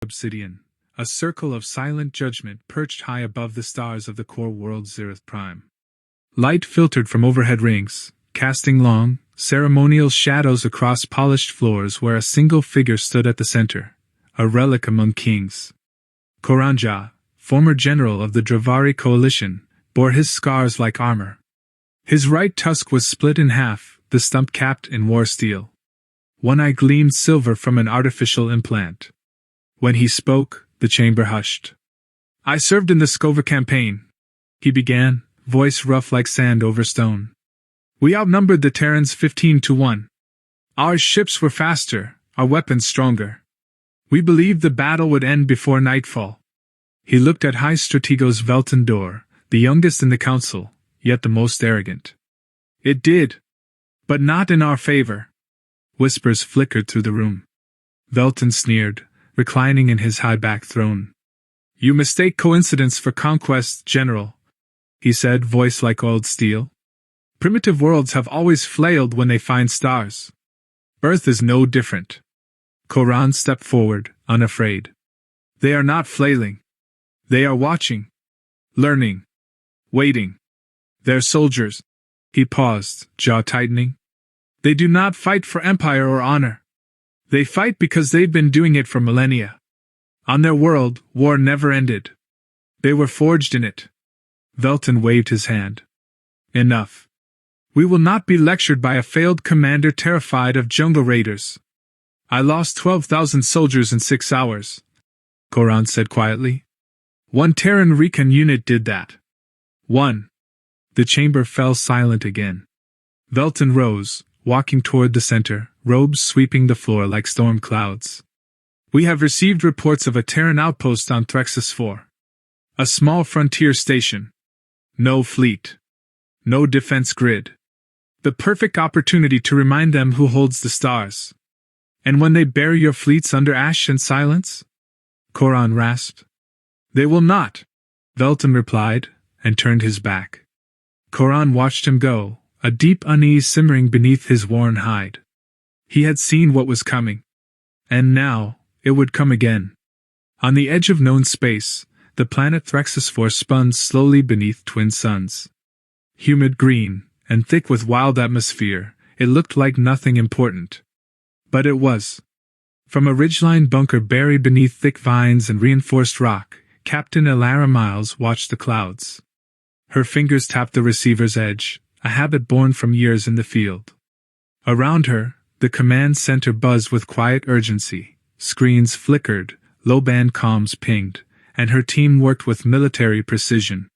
obsidian, a circle of silent judgment perched high above the stars of the core world Zereth Prime. Light filtered from overhead rings, casting long, ceremonial shadows across polished floors where a single figure stood at the center, a relic among kings. Koranja, former general of the Dravari coalition, bore his scars like armor. His right tusk was split in half, the stump capped in war steel. One eye gleamed silver from an artificial implant. When he spoke, the chamber hushed. "I served in the Skova campaign," he began, voice rough like sand over stone. "We outnumbered the Terrans 15-1. Our ships were faster, our weapons stronger. We believed the battle would end before nightfall." He looked at High Strategos Veltendor, the youngest in the council, yet the most arrogant. "It did. But not in our favor." Whispers flickered through the room. Velton sneered, reclining in his high-backed throne. "You mistake coincidence for conquest, General," he said, voice like oiled steel. "Primitive worlds have always flailed when they find stars. Earth is no different." Koran stepped forward, unafraid. "They are not flailing. They are watching. Learning. Waiting. They're soldiers." He paused, jaw tightening. "They do not fight for empire or honor. They fight because they've been doing it for millennia. On their world, war never ended. They were forged in it." Velton waved his hand. "Enough. We will not be lectured by a failed commander terrified of jungle raiders." "I lost 12,000 soldiers in 6 hours," Koran said quietly. "One Terran recon unit did that. One." The chamber fell silent again. Velton rose, walking toward the center, robes sweeping the floor like storm clouds. "We have received reports of a Terran outpost on Threxus 4. A small frontier station. No fleet. No defense grid. The perfect opportunity to remind them who holds the stars. And when they bury your fleets under ash and silence?" Koran rasped. "They will not," Velton replied, and turned his back. Koran watched him go, a deep unease simmering beneath his worn hide. He had seen what was coming. And now, it would come again. On the edge of known space, the planet Threxus 4 spun slowly beneath twin suns. Humid green, and thick with wild atmosphere, it looked like nothing important. But it was. From a ridgeline bunker buried beneath thick vines and reinforced rock, Captain Elara Miles watched the clouds. Her fingers tapped the receiver's edge, a habit born from years in the field. Around her, the command center buzzed with quiet urgency, screens flickered, low-band comms pinged, and her team worked with military precision.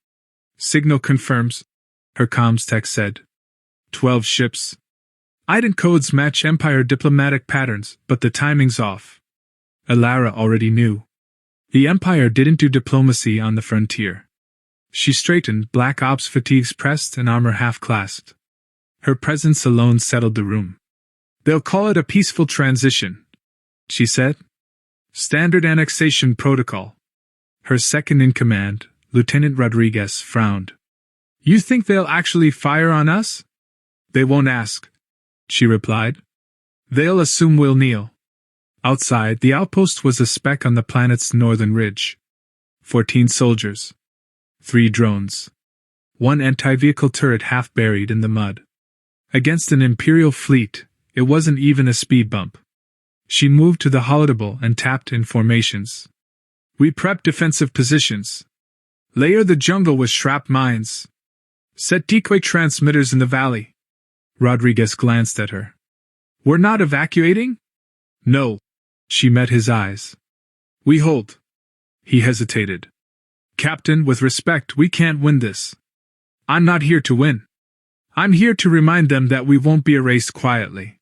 "Signal confirms," her comms tech said. 12 ships. Ident codes match Empire diplomatic patterns, but the timing's off. Elara already knew. The Empire didn't do diplomacy on the frontier. She straightened, black ops fatigues pressed and armor half-clasped. Her presence alone settled the room. "They'll call it a peaceful transition," she said. "Standard annexation protocol." Her second-in-command, Lieutenant Rodriguez, frowned. "You think they'll actually fire on us?" "They won't ask," she replied. "They'll assume we'll kneel." Outside, the outpost was a speck on the planet's northern ridge. 14 soldiers. 3 drones. 1 anti-vehicle turret half buried in the mud. Against an Imperial fleet, it wasn't even a speed bump. She moved to the holodable and tapped in formations. "We prep defensive positions. Layer the jungle with shrap mines. Set decoy transmitters in the valley." Rodriguez glanced at her. "We're not evacuating?" "No." She met his eyes. "We hold." He hesitated. "Captain, with respect, we can't win this. I'm not here to win. I'm here to remind them that we won't be erased quietly."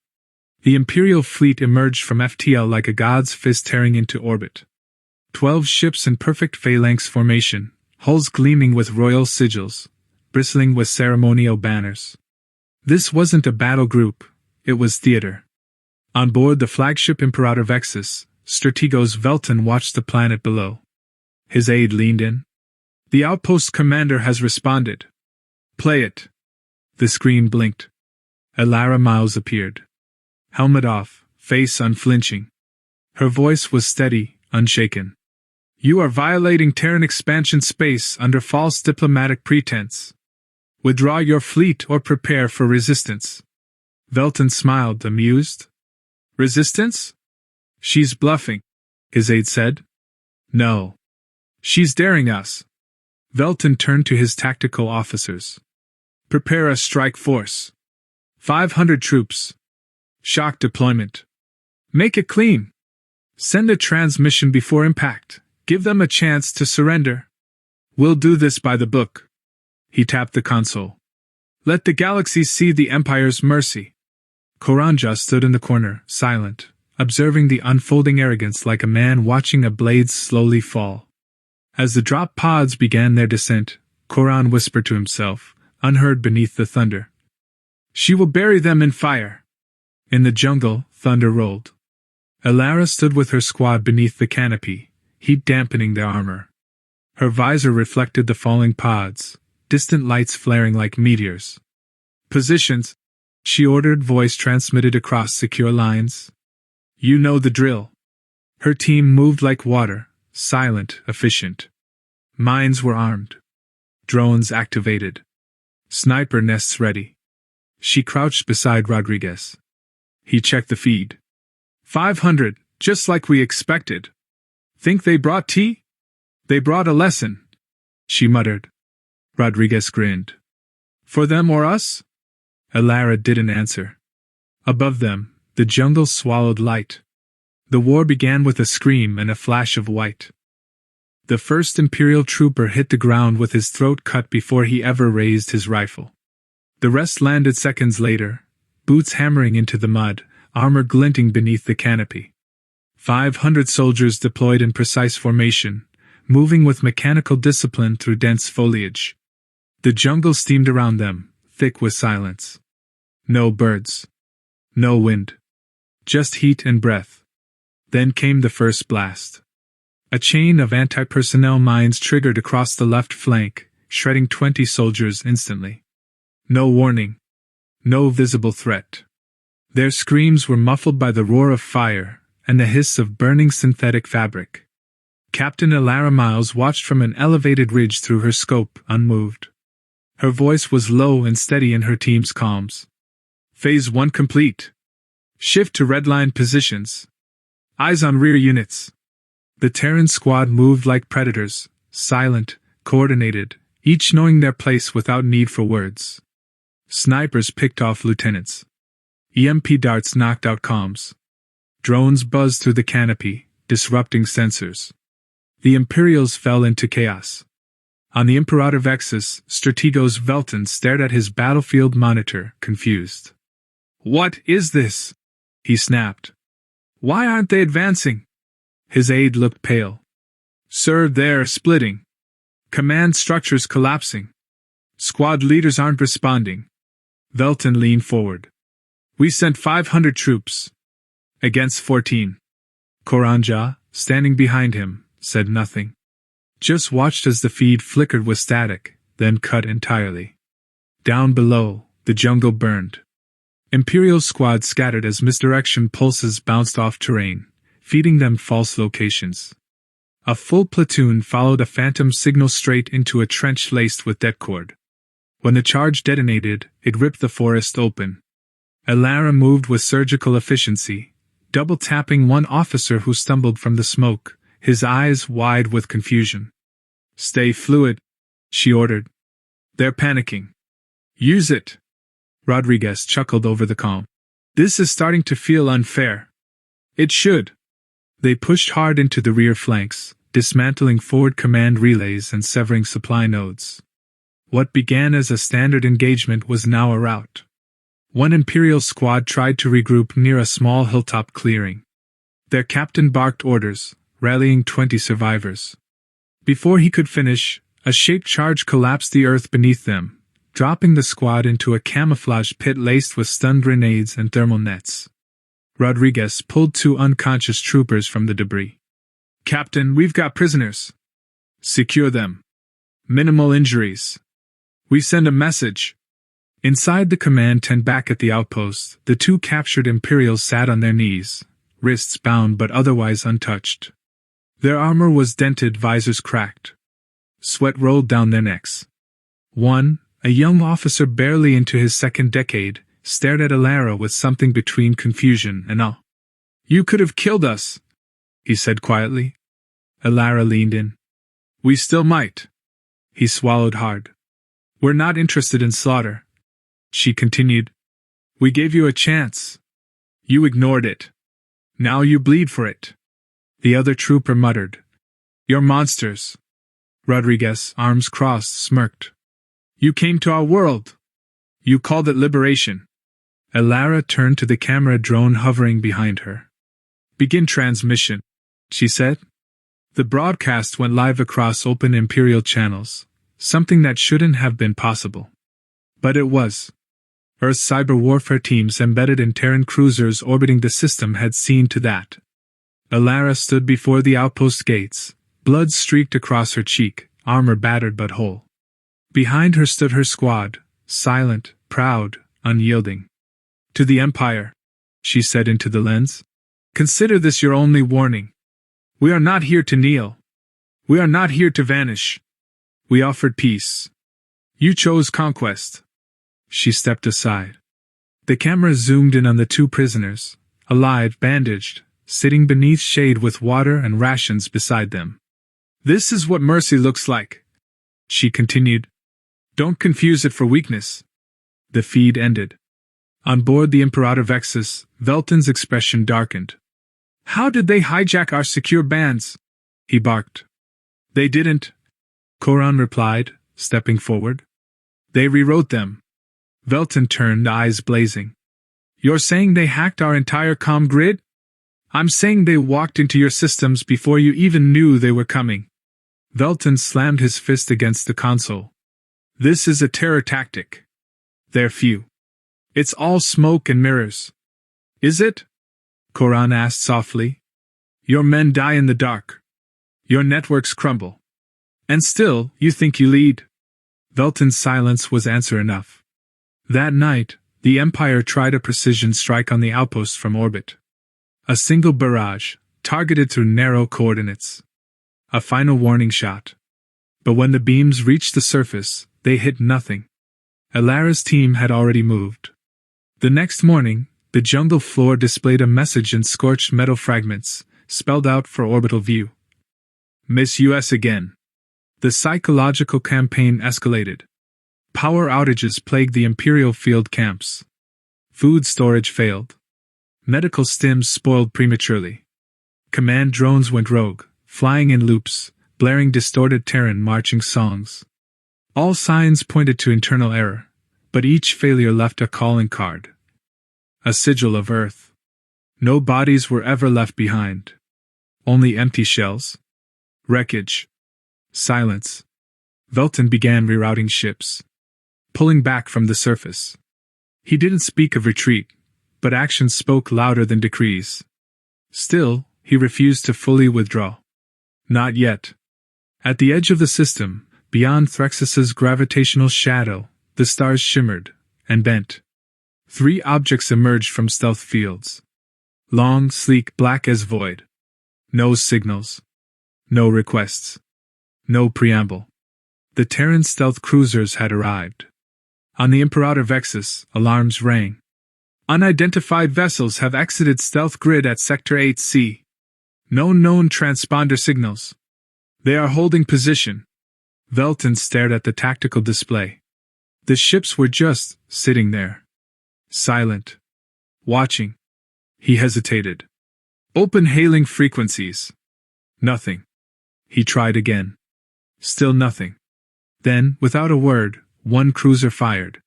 The Imperial fleet emerged from FTL like a god's fist tearing into orbit. 12 ships in perfect phalanx formation, hulls gleaming with royal sigils, bristling with ceremonial banners. This wasn't a battle group, it was theater. On board the flagship Imperator Vexus, Strategos Velton watched the planet below. His aide leaned in. "The outpost commander has responded. Play it." The screen blinked. Elara Miles appeared. Helmet off, face unflinching. Her voice was steady, unshaken. "You are violating Terran expansion space under false diplomatic pretense. Withdraw your fleet or prepare for resistance." Velton smiled, amused. "Resistance? She's bluffing," his aide said. "No. She's daring us." Velton turned to his tactical officers. "Prepare a strike force. 500 troops. Shock deployment. Make it clean. Send a transmission before impact. Give them a chance to surrender. We'll do this by the book." He tapped the console. "Let the galaxy see the Empire's mercy." Koranja stood in the corner, silent, observing the unfolding arrogance like a man watching a blade slowly fall. As the drop pods began their descent, Koran whispered to himself, unheard beneath the thunder, "She will bury them in fire." In the jungle, thunder rolled. Alara stood with her squad beneath the canopy, heat dampening their armor. Her visor reflected the falling pods, distant lights flaring like meteors. "Positions," she ordered, voice transmitted across secure lines. "You know the drill." Her team moved like water, silent, efficient. Mines were armed. Drones activated. Sniper nests ready. She crouched beside Rodriguez. He checked the feed. 500, just like we expected. "Think they brought tea?" "They brought a lesson," she muttered. Rodriguez grinned. "For them or us?" Alara didn't answer. Above them, the jungle swallowed light. The war began with a scream and a flash of white. The first Imperial trooper hit the ground with his throat cut before he ever raised his rifle. The rest landed seconds later, boots hammering into the mud, armor glinting beneath the canopy. 500 soldiers deployed in precise formation, moving with mechanical discipline through dense foliage. The jungle steamed around them, thick with silence. No birds. No wind. Just heat and breath. Then came the first blast. A chain of anti-personnel mines triggered across the left flank, shredding 20 soldiers instantly. No warning. No visible threat. Their screams were muffled by the roar of fire and the hiss of burning synthetic fabric. Captain Alara Miles watched from an elevated ridge through her scope, unmoved. Her voice was low and steady in her team's comms. "Phase 1 complete. Shift to redline positions. Eyes on rear units." The Terran squad moved like predators, silent, coordinated, each knowing their place without need for words. Snipers picked off lieutenants. EMP darts knocked out comms. Drones buzzed through the canopy, disrupting sensors. The Imperials fell into chaos. On the Imperator Vexus, Strategos Velton stared at his battlefield monitor, confused. "What is this?" he snapped. "Why aren't they advancing?" His aide looked pale. "Sir, they're splitting. Command structures collapsing. Squad leaders aren't responding." Velton leaned forward. "We sent 500 troops. Against 14. Koranja, standing behind him, said nothing. Just watched as the feed flickered with static, then cut entirely. Down below, the jungle burned. Imperial squads scattered as misdirection pulses bounced off terrain, feeding them false locations. A full platoon followed a phantom signal straight into a trench laced with detcord. When the charge detonated, it ripped the forest open. Alara moved with surgical efficiency, double-tapping one officer who stumbled from the smoke, his eyes wide with confusion. "Stay fluid," she ordered. "They're panicking. Use it." Rodriguez chuckled over the comm. "This is starting to feel unfair." "It should." They pushed hard into the rear flanks, dismantling forward command relays and severing supply nodes. What began as a standard engagement was now a rout. One Imperial squad tried to regroup near a small hilltop clearing. Their captain barked orders, rallying 20 survivors. Before he could finish, a shaped charge collapsed the earth beneath them, dropping the squad into a camouflage pit laced with stun grenades and thermal nets. Rodriguez pulled 2 unconscious troopers from the debris. "Captain, we've got prisoners. Secure them. Minimal injuries. We send a message." Inside the command tent back at the outpost, the 2 captured Imperials sat on their knees, wrists bound but otherwise untouched. Their armor was dented, visors cracked. Sweat rolled down their necks. One, a young officer barely into his second decade, stared at Alara with something between confusion and awe. "You could have killed us," he said quietly. Alara leaned in. "We still might." He swallowed hard. "We're not interested in slaughter," she continued. "We gave you a chance. You ignored it. Now you bleed for it." The other trooper muttered. "You're monsters." Rodriguez, arms crossed, smirked. "You came to our world. You called it liberation." Alara turned to the camera drone hovering behind her. "Begin transmission," she said. The broadcast went live across open Imperial channels, something that shouldn't have been possible. But it was. Earth's cyber warfare teams embedded in Terran cruisers orbiting the system had seen to that. Alara stood before the outpost gates, blood streaked across her cheek, armor battered but whole. Behind her stood her squad, silent, proud, unyielding. "To the Empire," she said into the lens. "Consider this your only warning. We are not here to kneel. We are not here to vanish. We offered peace. You chose conquest." She stepped aside. The camera zoomed in on the two prisoners, alive, bandaged, sitting beneath shade with water and rations beside them. "This is what mercy looks like," she continued. "Don't confuse it for weakness." The feed ended. On board the Imperator Vexus, Velton's expression darkened. "How did they hijack our secure bands?" he barked. "They didn't," Koran replied, stepping forward. "They rewrote them." Velton turned, eyes blazing. "You're saying they hacked our entire comm grid?" "I'm saying they walked into your systems before you even knew they were coming." Velton slammed his fist against the console. "This is a terror tactic. They're few. It's all smoke and mirrors." "Is it?" Koran asked softly. "Your men die in the dark. Your networks crumble. And still, you think you lead." Velton's silence was answer enough. That night, the Empire tried a precision strike on the outposts from orbit. A single barrage, targeted through narrow coordinates. A final warning shot. But when the beams reached the surface, they hit nothing. Alara's team had already moved. The next morning, the jungle floor displayed a message in scorched metal fragments, spelled out for orbital view. "Miss US again." The psychological campaign escalated. Power outages plagued the Imperial field camps. Food storage failed. Medical stims spoiled prematurely. Command drones went rogue, flying in loops, blaring distorted Terran marching songs. All signs pointed to internal error, but each failure left a calling card. A sigil of Earth. No bodies were ever left behind. Only empty shells. Wreckage. Silence. Velton began rerouting ships. Pulling back from the surface. He didn't speak of retreat, but actions spoke louder than decrees. Still, he refused to fully withdraw. Not yet. At the edge of the system, beyond Threxus's gravitational shadow, the stars shimmered and bent. 3 objects emerged from stealth fields. Long, sleek, black as void. No signals. No requests. No preamble. The Terran stealth cruisers had arrived. On the Imperator Vexus, alarms rang. "Unidentified vessels have exited stealth grid at Sector 8C. No known transponder signals. They are holding position." Velton stared at the tactical display. The ships were just sitting there. Silent. Watching. He hesitated. "Open hailing frequencies." Nothing. He tried again. Still nothing. Then, without a word, one cruiser fired.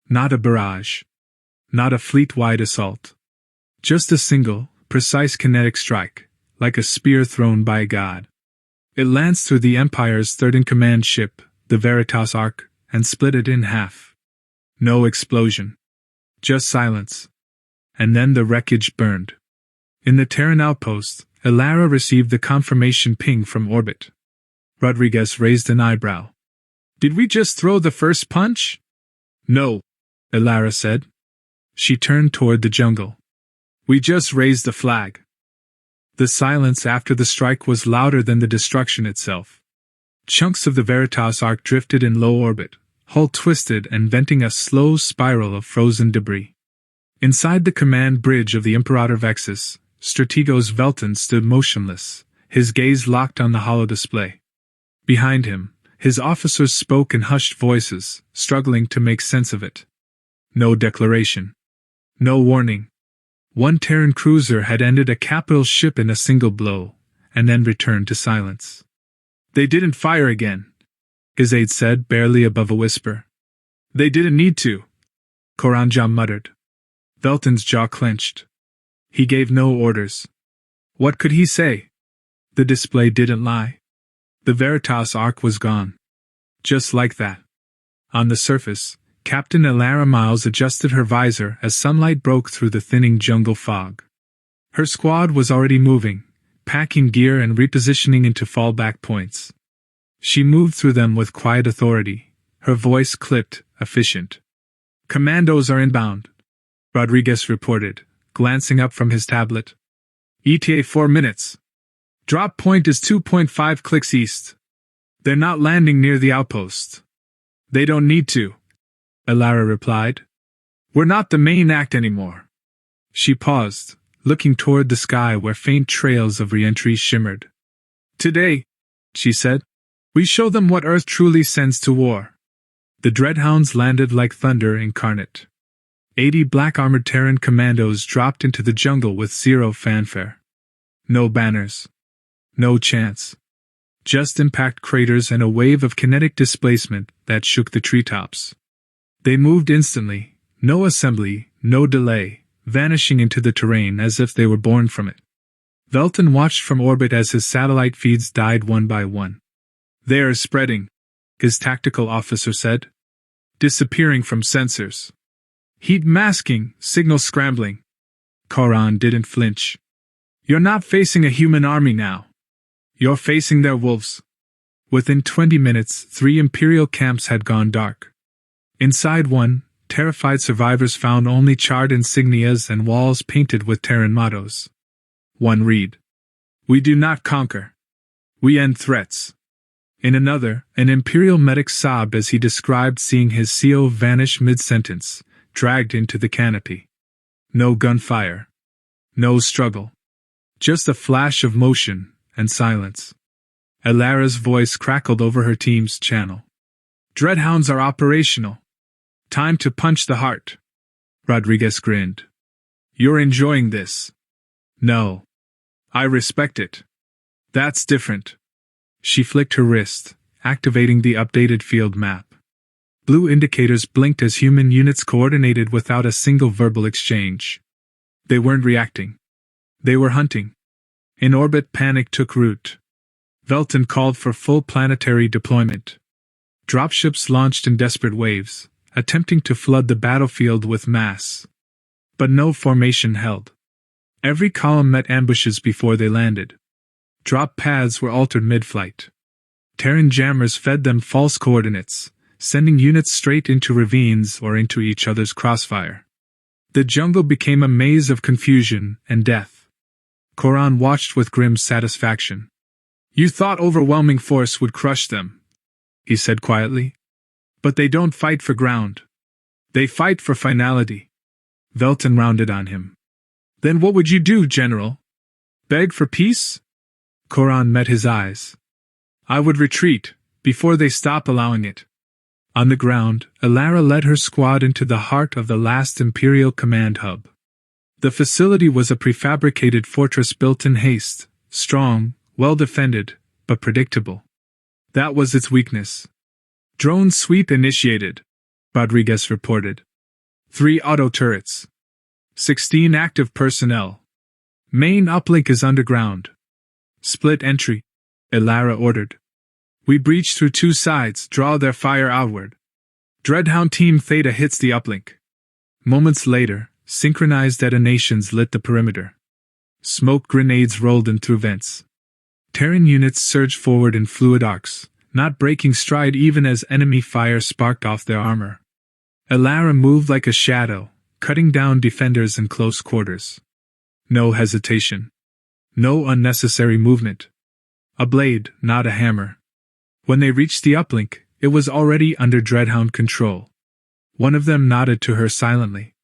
Not a barrage. Not a fleet-wide assault. Just a single, precise kinetic strike, like a spear thrown by a god. It lanced through the Empire's third-in-command ship, the Veritas Ark, and split it in half. No explosion. Just silence. And then the wreckage burned. In the Terran outpost, Alara received the confirmation ping from orbit. Rodriguez raised an eyebrow. "Did we just throw the first punch?" "No," Alara said. She turned toward the jungle. "We just raised the flag." The silence after the strike was louder than the destruction itself. Chunks of the Veritas Ark drifted in low orbit, hull twisted and venting a slow spiral of frozen debris. Inside the command bridge of the Imperator Vexus, Strategos Velton stood motionless, his gaze locked on the hollow display. Behind him, his officers spoke in hushed voices, struggling to make sense of it. No declaration. No warning. One Terran cruiser had ended a capital ship in a single blow, and then returned to silence. They didn't fire again, his aide said, barely above a whisper. They didn't need to, Koranja muttered. Velton's jaw clenched. He gave no orders. What could he say? The display didn't lie. The Veritas Ark was gone. Just like that. On the surface, Captain Elara Miles adjusted her visor as sunlight broke through the thinning jungle fog. Her squad was already moving, packing gear and repositioning into fallback points. She moved through them with quiet authority, her voice clipped, efficient. Commandos are inbound, Rodriguez reported, glancing up from his tablet. ETA 4 minutes. Drop point is 2.5 clicks east. They're not landing near the outpost. They don't need to, Elara replied. We're not the main act anymore. She paused, looking toward the sky where faint trails of re-entry shimmered. Today, she said, we show them what Earth truly sends to war. The Dreadhounds landed like thunder incarnate. 80 black-armored Terran commandos dropped into the jungle with zero fanfare. No banners. No chants. Just impact craters and a wave of kinetic displacement that shook the treetops. They moved instantly, no assembly, no delay, vanishing into the terrain as if they were born from it. Velton watched from orbit as his satellite feeds died one by one. They are spreading, his tactical officer said. Disappearing from sensors. Heat masking, signal scrambling. Koran didn't flinch. You're not facing a human army now. You're facing their wolves. Within 20 minutes, 3 Imperial camps had gone dark. Inside one, terrified survivors found only charred insignias and walls painted with Terran mottos. One read, "We do not conquer. We end threats." In another, an Imperial medic sobbed as he described seeing his CO vanish mid-sentence, dragged into the canopy. No gunfire. No struggle. Just a flash of motion and silence. Elara's voice crackled over her team's channel. Dreadhounds are operational. Time to punch the heart. Rodriguez grinned. You're enjoying this. No. I respect it. That's different. She flicked her wrist, activating the updated field map. Blue indicators blinked as human units coordinated without a single verbal exchange. They weren't reacting. They were hunting. In orbit, panic took root. Velton called for full planetary deployment. Dropships launched in desperate waves, attempting to flood the battlefield with mass. But no formation held. Every column met ambushes before they landed. Drop paths were altered mid-flight. Terran jammers fed them false coordinates, sending units straight into ravines or into each other's crossfire. The jungle became a maze of confusion and death. Koran watched with grim satisfaction. You thought overwhelming force would crush them, he said quietly. But they don't fight for ground. They fight for finality. Velton rounded on him. Then what would you do, General? Beg for peace? Koran met his eyes. I would retreat, before they stop allowing it. On the ground, Elara led her squad into the heart of the last Imperial command hub. The facility was a prefabricated fortress built in haste, strong, well defended, but predictable. That was its weakness. Drone sweep initiated, Rodriguez reported. 3 auto turrets. 16 active personnel. Main uplink is underground. Split entry, Elara ordered. We breach through 2 sides, draw their fire outward. Dreadhound Team Theta hits the uplink. Moments later, synchronized detonations lit the perimeter. Smoke grenades rolled in through vents. Terran units surged forward in fluid arcs, not breaking stride even as enemy fire sparked off their armor. Elara moved like a shadow, cutting down defenders in close quarters. No hesitation. No unnecessary movement. A blade, not a hammer. When they reached the uplink, it was already under Dreadhound control. One of them nodded to her silently.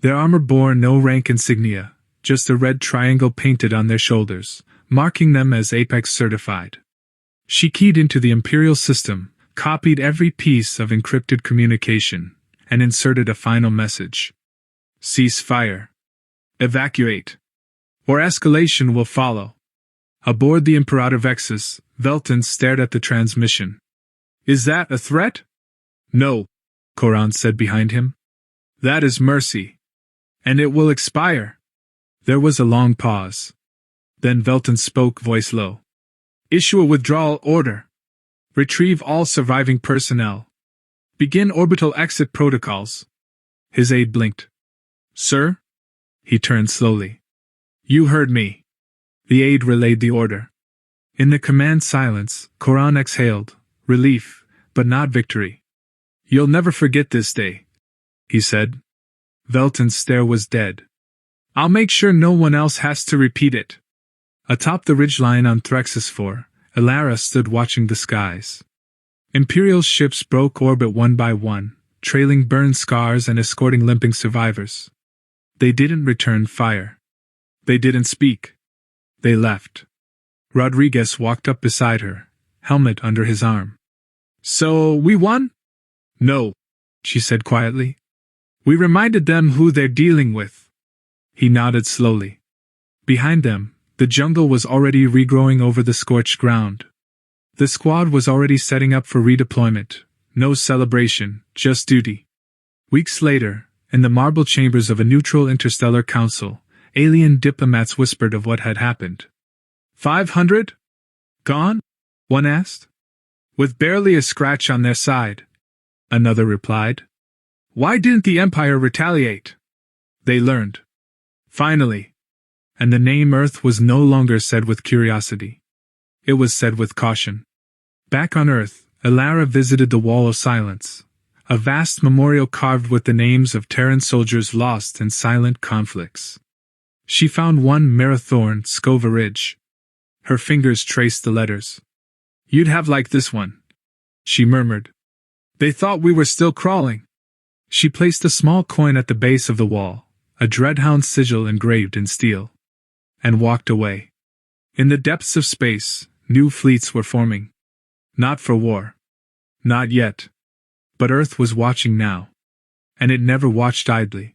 Their armor bore no rank insignia, just a red triangle painted on their shoulders, marking them as Apex certified. She keyed into the Imperial system, copied every piece of encrypted communication, and inserted a final message. Cease fire. Evacuate. Or escalation will follow. Aboard the Imperator Vexus, Velton stared at the transmission. Is that a threat? No, Coran said behind him. That is mercy. And it will expire. There was a long pause. Then Velton spoke, voice low. Issue a withdrawal order. Retrieve all surviving personnel. Begin orbital exit protocols. His aide blinked. Sir? He turned slowly. You heard me. The aide relayed the order. In the command silence, Coran exhaled, relief, but not victory. You'll never forget this day, he said. Velton's stare was dead. I'll make sure no one else has to repeat it. Atop the ridgeline on Threxus 4, Elara stood watching the skies. Imperial ships broke orbit one by one, trailing burn scars and escorting limping survivors. They didn't return fire. They didn't speak. They left. Rodriguez walked up beside her, helmet under his arm. So, we won? No, she said quietly. We reminded them who they're dealing with. He nodded slowly. Behind them, the jungle was already regrowing over the scorched ground. The squad was already setting up for redeployment. No celebration, just duty. Weeks later, in the marble chambers of a neutral interstellar council, alien diplomats whispered of what had happened. 500? Gone? One asked. With barely a scratch on their side. Another replied. Why didn't the Empire retaliate? They learned. Finally. And the name Earth was no longer said with curiosity. It was said with caution. Back on Earth, Elara visited the Wall of Silence, a vast memorial carved with the names of Terran soldiers lost in silent conflicts. She found one Marathorn, Scova Ridge. Her fingers traced the letters. You'd have liked this one, she murmured. They thought we were still crawling. She placed a small coin at the base of the wall, a Dreadhound sigil engraved in steel, and walked away. In the depths of space, new fleets were forming. Not for war. Not yet. But Earth was watching now. And it never watched idly.